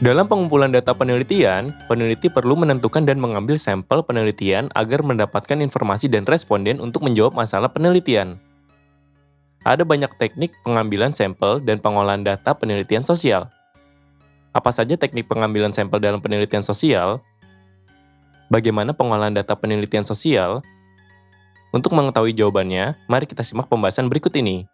Dalam pengumpulan data penelitian, peneliti perlu menentukan dan mengambil sampel penelitian agar mendapatkan informasi dan responden untuk menjawab masalah penelitian. Ada banyak teknik pengambilan sampel dan pengolahan data penelitian sosial. Apa saja teknik pengambilan sampel dalam penelitian sosial? Bagaimana pengolahan data penelitian sosial? Untuk mengetahui jawabannya, mari kita simak pembahasan berikut ini.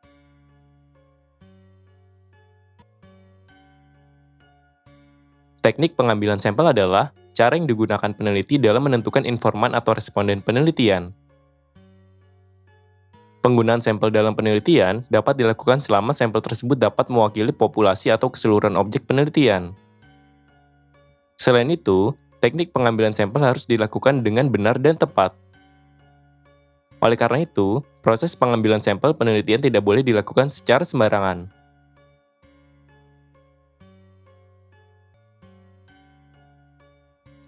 Teknik pengambilan sampel adalah cara yang digunakan peneliti dalam menentukan informan atau responden penelitian. Penggunaan sampel dalam penelitian dapat dilakukan selama sampel tersebut dapat mewakili populasi atau keseluruhan objek penelitian. Selain itu, teknik pengambilan sampel harus dilakukan dengan benar dan tepat. Oleh karena itu, proses pengambilan sampel penelitian tidak boleh dilakukan secara sembarangan.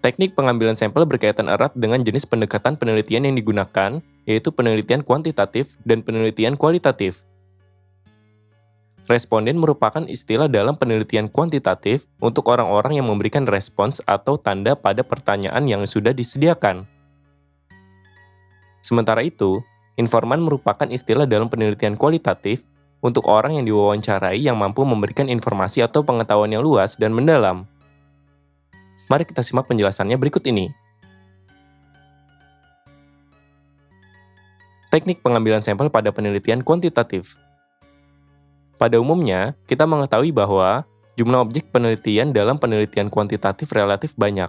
Teknik pengambilan sampel berkaitan erat dengan jenis pendekatan penelitian yang digunakan, yaitu penelitian kuantitatif dan penelitian kualitatif. Responden merupakan istilah dalam penelitian kuantitatif untuk orang-orang yang memberikan respons atau tanda pada pertanyaan yang sudah disediakan. Sementara itu, informan merupakan istilah dalam penelitian kualitatif untuk orang yang diwawancarai yang mampu memberikan informasi atau pengetahuan yang luas dan mendalam. Mari kita simak penjelasannya berikut ini. Teknik pengambilan sampel pada penelitian kuantitatif. Pada umumnya, kita mengetahui bahwa jumlah objek penelitian dalam penelitian kuantitatif relatif banyak.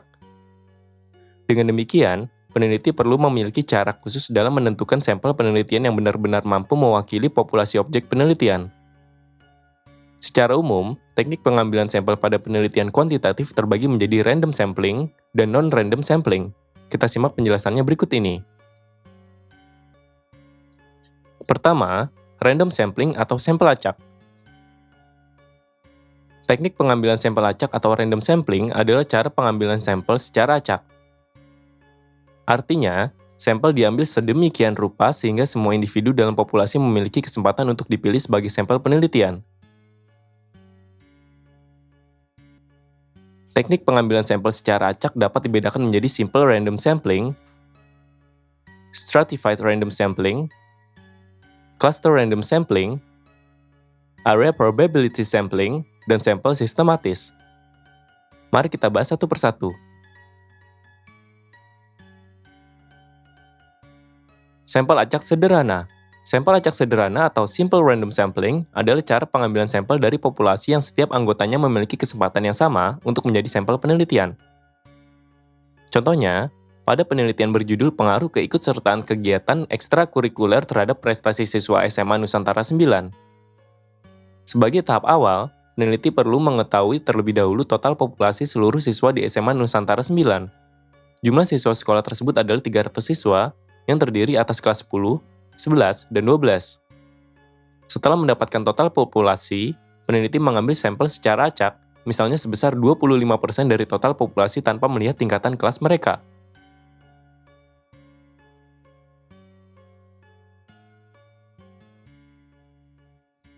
Dengan demikian, peneliti perlu memiliki cara khusus dalam menentukan sampel penelitian yang benar-benar mampu mewakili populasi objek penelitian. Secara umum, teknik pengambilan sampel pada penelitian kuantitatif terbagi menjadi random sampling dan non-random sampling. Kita simak penjelasannya berikut ini. Pertama, random sampling atau sampel acak. Teknik pengambilan sampel acak atau random sampling adalah cara pengambilan sampel secara acak. Artinya, sampel diambil sedemikian rupa sehingga semua individu dalam populasi memiliki kesempatan untuk dipilih sebagai sampel penelitian. Teknik pengambilan sampel secara acak dapat dibedakan menjadi simple random sampling, stratified random sampling, cluster random sampling, area probability sampling, dan sampel sistematis. Mari kita bahas satu persatu. Sampel acak sederhana. Sampel acak sederhana atau simple random sampling adalah cara pengambilan sampel dari populasi yang setiap anggotanya memiliki kesempatan yang sama untuk menjadi sampel penelitian. Contohnya, pada penelitian berjudul Pengaruh Keikutsertaan Kegiatan Ekstrakurikuler Terhadap Prestasi Siswa SMA Nusantara 9. Sebagai tahap awal, peneliti perlu mengetahui terlebih dahulu total populasi seluruh siswa di SMA Nusantara 9. Jumlah siswa sekolah tersebut adalah 300 siswa, yang terdiri atas kelas 10, 11, dan 12. Setelah mendapatkan total populasi, peneliti mengambil sampel secara acak, misalnya sebesar 25% dari total populasi tanpa melihat tingkatan kelas mereka.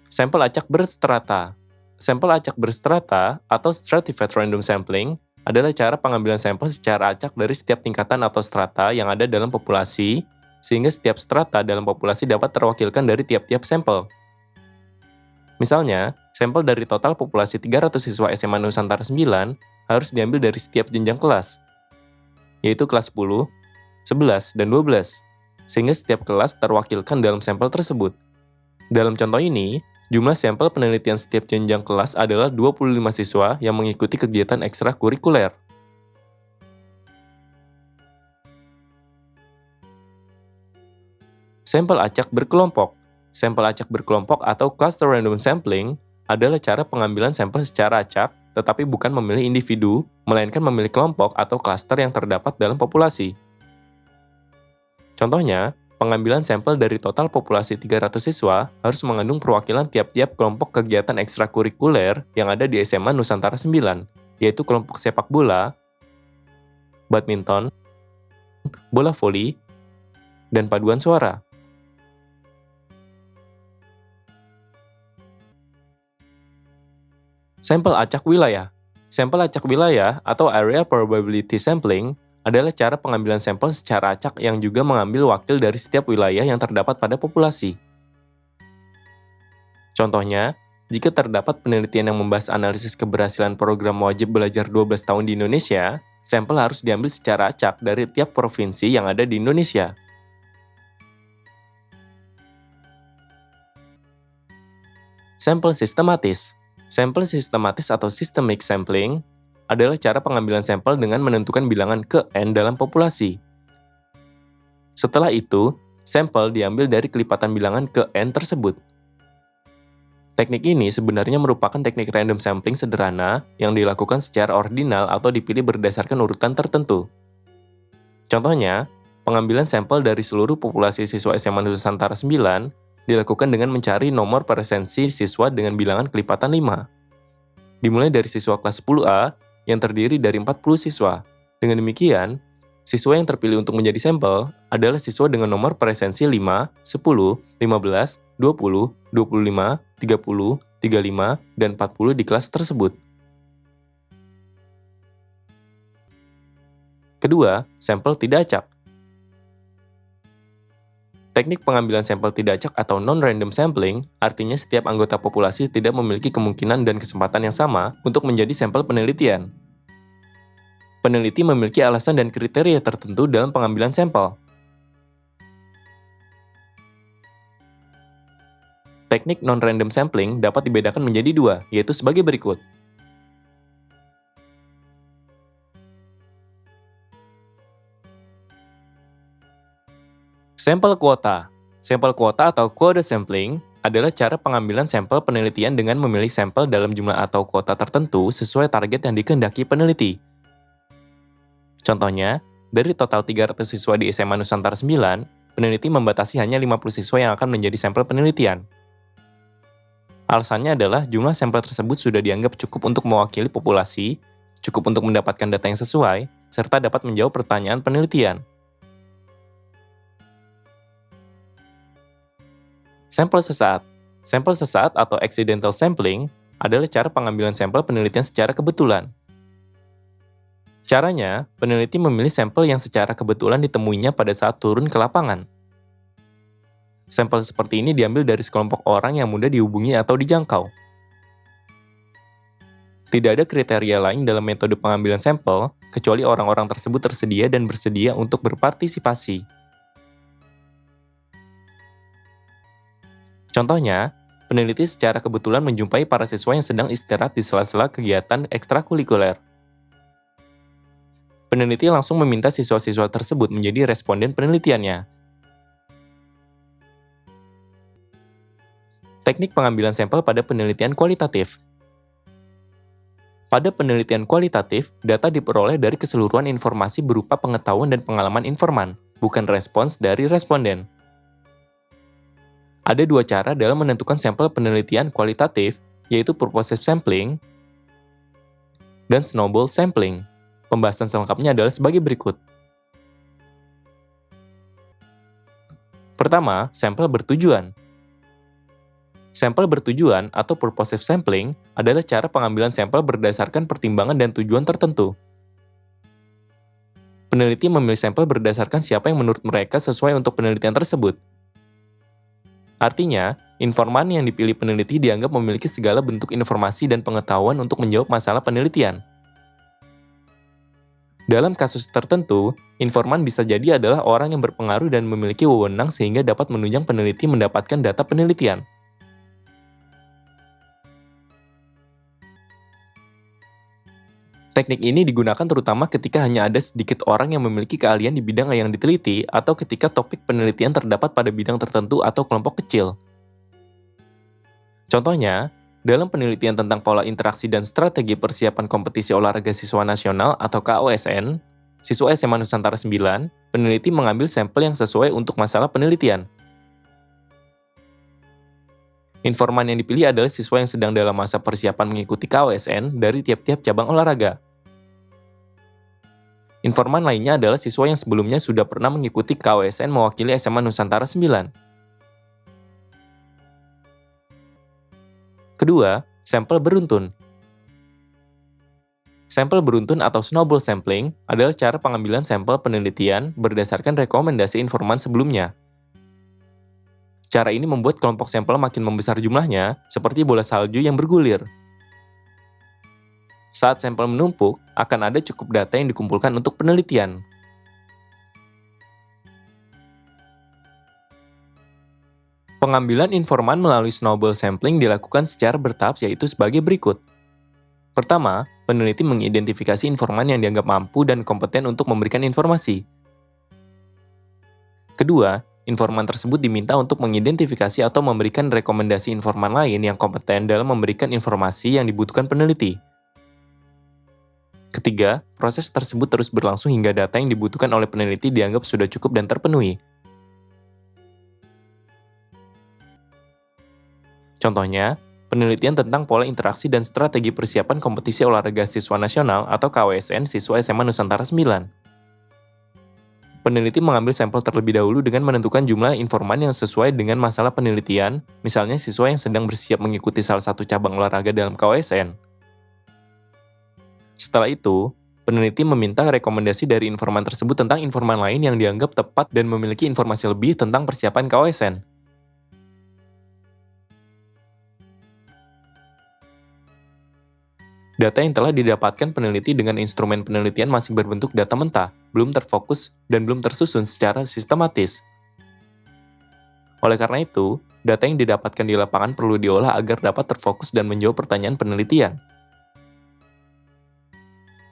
Sampel acak berstrata. Sampel acak berstrata atau stratified random sampling adalah cara pengambilan sampel secara acak dari setiap tingkatan atau strata yang ada dalam populasi, sehingga setiap strata dalam populasi dapat terwakilkan dari tiap-tiap sampel. Misalnya, sampel dari total populasi 300 siswa SMA Nusantara 9 harus diambil dari setiap jenjang kelas, yaitu kelas 10, 11, dan 12, sehingga setiap kelas terwakilkan dalam sampel tersebut. Dalam contoh ini, jumlah sampel penelitian setiap jenjang kelas adalah 25 siswa yang mengikuti kegiatan ekstrakurikuler. Sampel acak berkelompok. Sampel acak berkelompok atau cluster random sampling adalah cara pengambilan sampel secara acak, tetapi bukan memilih individu, melainkan memilih kelompok atau klaster yang terdapat dalam populasi. Contohnya, pengambilan sampel dari total populasi 300 siswa harus mengandung perwakilan tiap-tiap kelompok kegiatan ekstrakurikuler yang ada di SMA Nusantara 9, yaitu kelompok sepak bola, badminton, bola voli, dan paduan suara. Sampel acak wilayah. Sampel acak wilayah atau area probability sampling adalah cara pengambilan sampel secara acak yang juga mengambil wakil dari setiap wilayah yang terdapat pada populasi. Contohnya, jika terdapat penelitian yang membahas analisis keberhasilan program wajib belajar 12 tahun di Indonesia, sampel harus diambil secara acak dari tiap provinsi yang ada di Indonesia. Sampel sistematis. Sampel sistematis atau systemic sampling adalah cara pengambilan sampel dengan menentukan bilangan ke N dalam populasi. Setelah itu, sampel diambil dari kelipatan bilangan ke N tersebut. Teknik ini sebenarnya merupakan teknik random sampling sederhana yang dilakukan secara ordinal atau dipilih berdasarkan urutan tertentu. Contohnya, pengambilan sampel dari seluruh populasi siswa SMA Nusantara 9 dilakukan dengan mencari nomor presensi siswa dengan bilangan kelipatan 5. Dimulai dari siswa kelas 10A yang terdiri dari 40 siswa. Dengan demikian, siswa yang terpilih untuk menjadi sampel adalah siswa dengan nomor presensi 5, 10, 15, 20, 25, 30, 35, dan 40 di kelas tersebut. Kedua, sampel tidak acak. Teknik pengambilan sampel tidak acak atau non-random sampling artinya setiap anggota populasi tidak memiliki kemungkinan dan kesempatan yang sama untuk menjadi sampel penelitian. Peneliti memiliki alasan dan kriteria tertentu dalam pengambilan sampel. Teknik non-random sampling dapat dibedakan menjadi dua, yaitu sebagai berikut. Sampel kuota. Sampel kuota atau quota sampling adalah cara pengambilan sampel penelitian dengan memilih sampel dalam jumlah atau kuota tertentu sesuai target yang dikehendaki peneliti. Contohnya, dari total 300 siswa di SMA Nusantara 9, peneliti membatasi hanya 50 siswa yang akan menjadi sampel penelitian. Alasannya adalah jumlah sampel tersebut sudah dianggap cukup untuk mewakili populasi, cukup untuk mendapatkan data yang sesuai, serta dapat menjawab pertanyaan penelitian. Sampel sesaat. Sampel sesaat atau accidental sampling adalah cara pengambilan sampel penelitian secara kebetulan. Caranya, peneliti memilih sampel yang secara kebetulan ditemuinya pada saat turun ke lapangan. Sampel seperti ini diambil dari sekelompok orang yang mudah dihubungi atau dijangkau. Tidak ada kriteria lain dalam metode pengambilan sampel, kecuali orang-orang tersebut tersedia dan bersedia untuk berpartisipasi. Contohnya, peneliti secara kebetulan menjumpai para siswa yang sedang istirahat di sela-sela kegiatan ekstrakurikuler. Peneliti langsung meminta siswa-siswa tersebut menjadi responden penelitiannya. Teknik pengambilan sampel pada penelitian kualitatif. Pada penelitian kualitatif, data diperoleh dari keseluruhan informasi berupa pengetahuan dan pengalaman informan, bukan respons dari responden. Ada dua cara dalam menentukan sampel penelitian kualitatif, yaitu purposive sampling dan snowball sampling. Pembahasan selengkapnya adalah sebagai berikut. Pertama, sampel bertujuan. Sampel bertujuan atau purposive sampling adalah cara pengambilan sampel berdasarkan pertimbangan dan tujuan tertentu. Peneliti memilih sampel berdasarkan siapa yang menurut mereka sesuai untuk penelitian tersebut. Artinya, informan yang dipilih peneliti dianggap memiliki segala bentuk informasi dan pengetahuan untuk menjawab masalah penelitian. Dalam kasus tertentu, informan bisa jadi adalah orang yang berpengaruh dan memiliki wewenang sehingga dapat menunjang peneliti mendapatkan data penelitian. Teknik ini digunakan terutama ketika hanya ada sedikit orang yang memiliki keahlian di bidang yang diteliti atau ketika topik penelitian terdapat pada bidang tertentu atau kelompok kecil. Contohnya, dalam penelitian tentang pola interaksi dan strategi persiapan kompetisi olahraga siswa nasional atau KOSN, siswa SMA Nusantara 9, peneliti mengambil sampel yang sesuai untuk masalah penelitian. Informan yang dipilih adalah siswa yang sedang dalam masa persiapan mengikuti KOSN dari tiap-tiap cabang olahraga. Informan lainnya adalah siswa yang sebelumnya sudah pernah mengikuti KOSN mewakili SMA Nusantara 9. Kedua, sampel beruntun. Sampel beruntun atau snowball sampling adalah cara pengambilan sampel penelitian berdasarkan rekomendasi informan sebelumnya. Cara ini membuat kelompok sampel makin membesar jumlahnya, seperti bola salju yang bergulir. Saat sampel menumpuk, akan ada cukup data yang dikumpulkan untuk penelitian. Pengambilan informan melalui snowball sampling dilakukan secara bertahap, yaitu sebagai berikut. Pertama, peneliti mengidentifikasi informan yang dianggap mampu dan kompeten untuk memberikan informasi. Kedua, informan tersebut diminta untuk mengidentifikasi atau memberikan rekomendasi informan lain yang kompeten dalam memberikan informasi yang dibutuhkan peneliti. Ketiga, proses tersebut terus berlangsung hingga data yang dibutuhkan oleh peneliti dianggap sudah cukup dan terpenuhi. Contohnya, penelitian tentang pola interaksi dan strategi persiapan kompetisi olahraga siswa nasional atau KWSN siswa SMA Nusantara 9. Peneliti mengambil sampel terlebih dahulu dengan menentukan jumlah informan yang sesuai dengan masalah penelitian, misalnya siswa yang sedang bersiap mengikuti salah satu cabang olahraga dalam KWSN. Setelah itu, peneliti meminta rekomendasi dari informan tersebut tentang informan lain yang dianggap tepat dan memiliki informasi lebih tentang persiapan KWSN. Data yang telah didapatkan peneliti dengan instrumen penelitian masih berbentuk data mentah, belum terfokus, dan belum tersusun secara sistematis. Oleh karena itu, data yang didapatkan di lapangan perlu diolah agar dapat terfokus dan menjawab pertanyaan penelitian.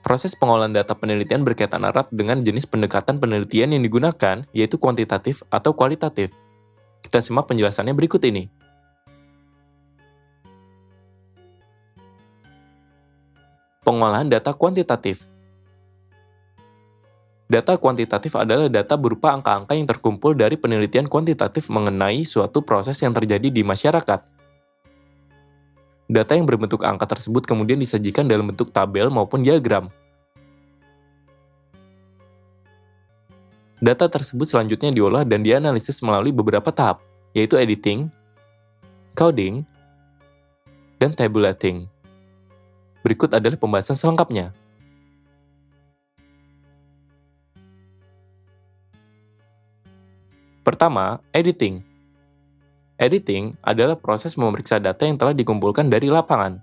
Proses pengolahan data penelitian berkaitan erat dengan jenis pendekatan penelitian yang digunakan, yaitu kuantitatif atau kualitatif. Kita simak penjelasannya berikut ini. Pengolahan data kuantitatif. Data kuantitatif adalah data berupa angka-angka yang terkumpul dari penelitian kuantitatif mengenai suatu proses yang terjadi di masyarakat. Data yang berbentuk angka tersebut kemudian disajikan dalam bentuk tabel maupun diagram. Data tersebut selanjutnya diolah dan dianalisis melalui beberapa tahap, yaitu editing, coding, dan tabulating. Berikut adalah pembahasan selengkapnya. Pertama, editing. Editing adalah proses memeriksa data yang telah dikumpulkan dari lapangan.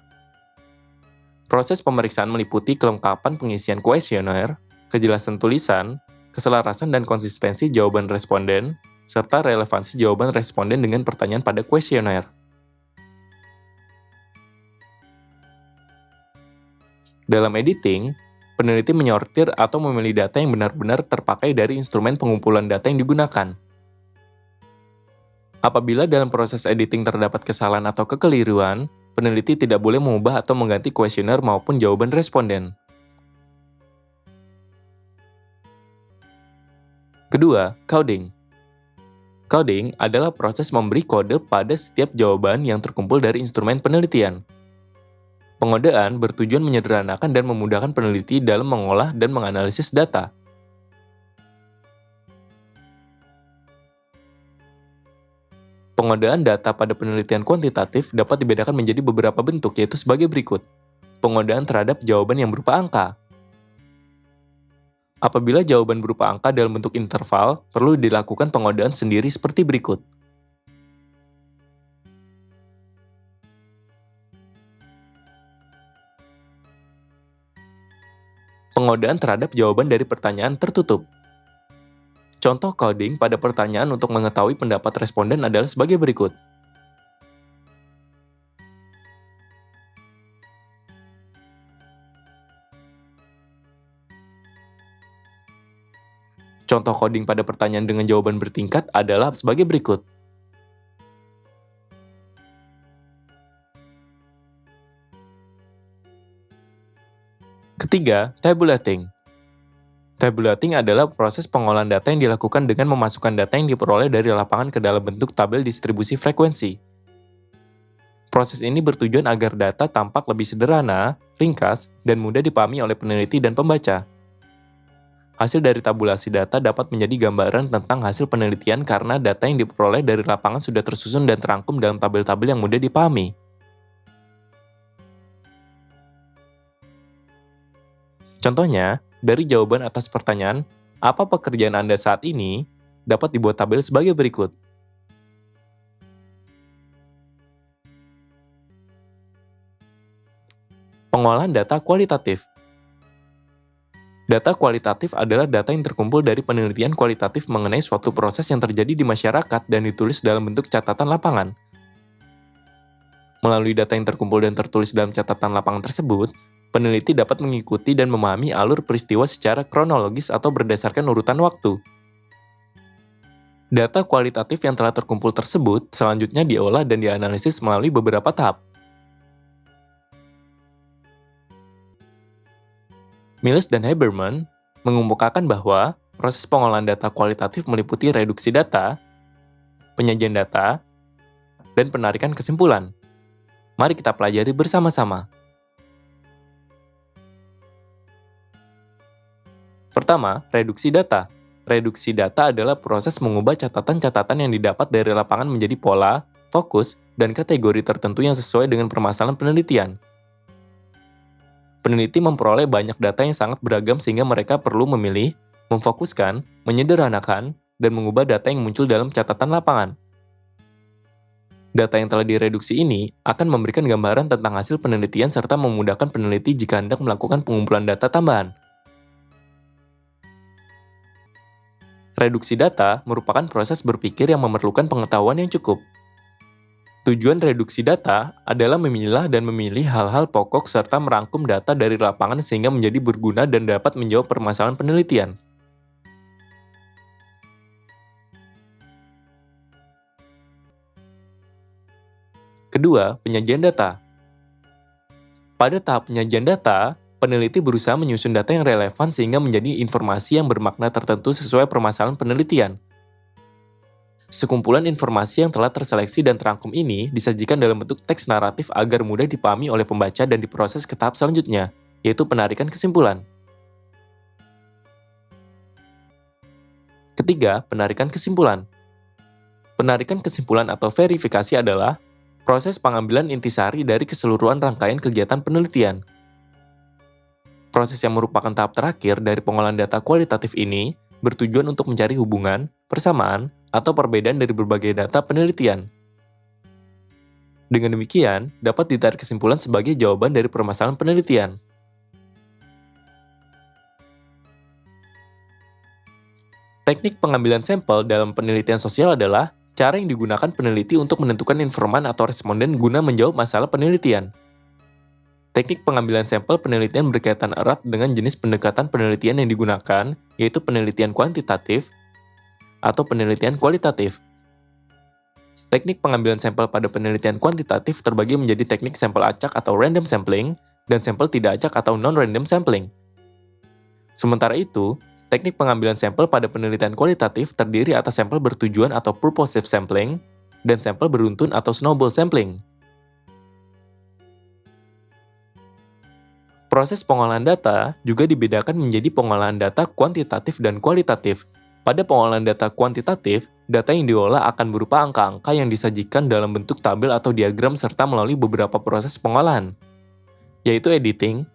Proses pemeriksaan meliputi kelengkapan pengisian kuesioner, kejelasan tulisan, keselarasan dan konsistensi jawaban responden, serta relevansi jawaban responden dengan pertanyaan pada kuesioner. Dalam editing, peneliti menyortir atau memilih data yang benar-benar terpakai dari instrumen pengumpulan data yang digunakan. Apabila dalam proses editing terdapat kesalahan atau kekeliruan, peneliti tidak boleh mengubah atau mengganti kuesioner maupun jawaban responden. Kedua, coding. Coding adalah proses memberi kode pada setiap jawaban yang terkumpul dari instrumen penelitian. Pengodaan bertujuan menyederhanakan dan memudahkan peneliti dalam mengolah dan menganalisis data. Pengodaan data pada penelitian kuantitatif dapat dibedakan menjadi beberapa bentuk, yaitu sebagai berikut. Pengodaan terhadap jawaban yang berupa angka. Apabila jawaban berupa angka dalam bentuk interval, perlu dilakukan pengodaan sendiri seperti berikut. Pengodaan terhadap jawaban dari pertanyaan tertutup. Contoh coding pada pertanyaan untuk mengetahui pendapat responden adalah sebagai berikut. Contoh coding pada pertanyaan dengan jawaban bertingkat adalah sebagai berikut. Ketiga, tabulating. Tabulating adalah proses pengolahan data yang dilakukan dengan memasukkan data yang diperoleh dari lapangan ke dalam bentuk tabel distribusi frekuensi. Proses ini bertujuan agar data tampak lebih sederhana, ringkas, dan mudah dipahami oleh peneliti dan pembaca. Hasil dari tabulasi data dapat menjadi gambaran tentang hasil penelitian karena data yang diperoleh dari lapangan sudah tersusun dan terangkum dalam tabel-tabel yang mudah dipahami. Contohnya, dari jawaban atas pertanyaan, apa pekerjaan Anda saat ini, dapat dibuat tabel sebagai berikut. Pengolahan data kualitatif. Data kualitatif adalah data yang terkumpul dari penelitian kualitatif mengenai suatu proses yang terjadi di masyarakat dan ditulis dalam bentuk catatan lapangan. Melalui data yang terkumpul dan tertulis dalam catatan lapangan tersebut, peneliti dapat mengikuti dan memahami alur peristiwa secara kronologis atau berdasarkan urutan waktu. Data kualitatif yang telah terkumpul tersebut selanjutnya diolah dan dianalisis melalui beberapa tahap. Mills dan Haberman mengemukakan bahwa proses pengolahan data kualitatif meliputi reduksi data, penyajian data, dan penarikan kesimpulan. Mari kita pelajari bersama-sama. Pertama, reduksi data. Reduksi data adalah proses mengubah catatan-catatan yang didapat dari lapangan menjadi pola, fokus, dan kategori tertentu yang sesuai dengan permasalahan penelitian. Peneliti memperoleh banyak data yang sangat beragam sehingga mereka perlu memilih, memfokuskan, menyederhanakan, dan mengubah data yang muncul dalam catatan lapangan. Data yang telah direduksi ini akan memberikan gambaran tentang hasil penelitian serta memudahkan peneliti jika hendak melakukan pengumpulan data tambahan. Reduksi data merupakan proses berpikir yang memerlukan pengetahuan yang cukup. Tujuan reduksi data adalah memilah dan memilih hal-hal pokok serta merangkum data dari lapangan sehingga menjadi berguna dan dapat menjawab permasalahan penelitian. Kedua, penyajian data. Pada tahap penyajian data, peneliti berusaha menyusun data yang relevan sehingga menjadi informasi yang bermakna tertentu sesuai permasalahan penelitian. Sekumpulan informasi yang telah terseleksi dan terangkum ini disajikan dalam bentuk teks naratif agar mudah dipahami oleh pembaca dan diproses ke tahap selanjutnya, yaitu penarikan kesimpulan. Ketiga, penarikan kesimpulan. Penarikan kesimpulan atau verifikasi adalah proses pengambilan intisari dari keseluruhan rangkaian kegiatan penelitian. Proses yang merupakan tahap terakhir dari pengolahan data kualitatif ini bertujuan untuk mencari hubungan, persamaan, atau perbedaan dari berbagai data penelitian. Dengan demikian, dapat ditarik kesimpulan sebagai jawaban dari permasalahan penelitian. Teknik pengambilan sampel dalam penelitian sosial adalah cara yang digunakan peneliti untuk menentukan informan atau responden guna menjawab masalah penelitian. Teknik pengambilan sampel penelitian berkaitan erat dengan jenis pendekatan penelitian yang digunakan, yaitu penelitian kuantitatif atau penelitian kualitatif. Teknik pengambilan sampel pada penelitian kuantitatif terbagi menjadi teknik sampel acak atau random sampling dan sampel tidak acak atau non-random sampling. Sementara itu, teknik pengambilan sampel pada penelitian kualitatif terdiri atas sampel bertujuan atau purposive sampling dan sampel beruntun atau snowball sampling. Proses pengolahan data juga dibedakan menjadi pengolahan data kuantitatif dan kualitatif. Pada pengolahan data kuantitatif, data yang diolah akan berupa angka-angka yang disajikan dalam bentuk tabel atau diagram serta melalui beberapa proses pengolahan, yaitu editing,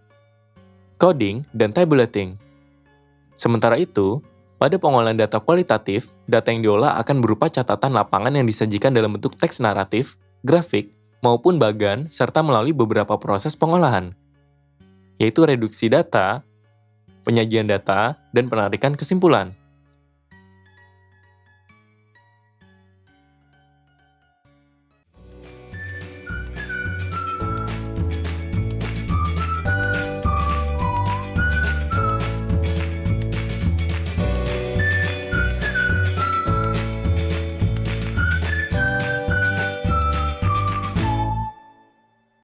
coding, dan tabulating. Sementara itu, pada pengolahan data kualitatif, data yang diolah akan berupa catatan lapangan yang disajikan dalam bentuk teks naratif, grafik, maupun bagan, serta melalui beberapa proses pengolahan, yaitu reduksi data, penyajian data, dan penarikan kesimpulan.